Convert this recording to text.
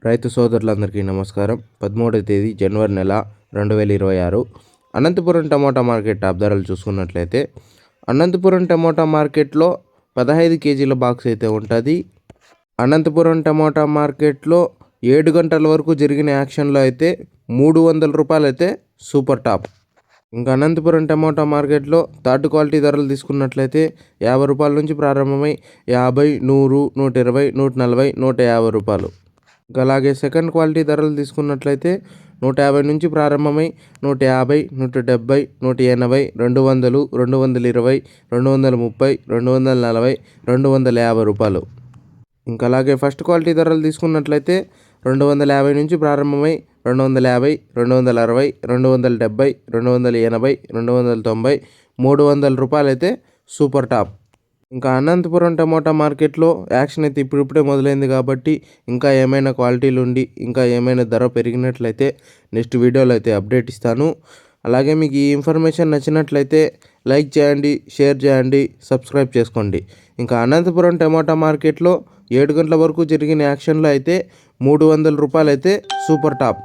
రైతు సోదరులందరికీ నమస్కారం. 13వ తేదీ జనవరి నెల 2026 అనంతపురం టమోటా మార్కెట్ టాప్ ధరలు చూసుకున్నట్లయితే అనంతపురం టమోటా మార్కెట్లో 15 కేజీల బాక్స్ అయితే ఉంటుంది. అనంతపురం టమోటా మార్కెట్లో 7 గంటల వరకు జరిగిన యాక్షన్లో అయితే 300 రూపాయలు అయితే సూపర్ టాప్. ఇంకా అనంతపురం టమోటా మార్కెట్లో థర్డ్ క్వాలిటీ ధరలు తీసుకున్నట్లయితే 50 రూపాయల నుంచి ప్రారంభమై 50, 100, 120, 140, 150 రూపాయలు. ఇంకా అలాగే సెకండ్ క్వాలిటీ ధరలు తీసుకున్నట్లయితే 150 నుంచి ప్రారంభమై 150, 170, 180, 200, 220, 230, 240, 250 రూపాయలు. ఇంకా అలాగే ఫస్ట్ క్వాలిటీ ధరలు తీసుకున్నట్లయితే 250 నుంచి ప్రారంభమై 250, 260, 270, 280, 290, 300 రూపాయలు అయితే సూపర్ టాప్. ఇంకా అనంతపురం టమోటా మార్కెట్లో యాక్షన్ అయితే ఇప్పుడిప్పుడే మొదలైంది కాబట్టి ఇంకా ఏమైనా క్వాలిటీలు ఉండి ఇంకా ఏమైనా ధర పెరిగినట్లయితే నెక్స్ట్ వీడియోలో అయితే అప్డేట్ ఇస్తాను. అలాగే మీకు ఈ ఇన్ఫర్మేషన్ నచ్చినట్లయితే లైక్ చేయండి, షేర్ చేయండి, సబ్స్క్రైబ్ చేసుకోండి. ఇంకా అనంతపురం టమోటా మార్కెట్లో 7 గంటల వరకు జరిగిన యాక్షన్లో అయితే 300 రూపాయలు అయితే సూపర్ టాప్.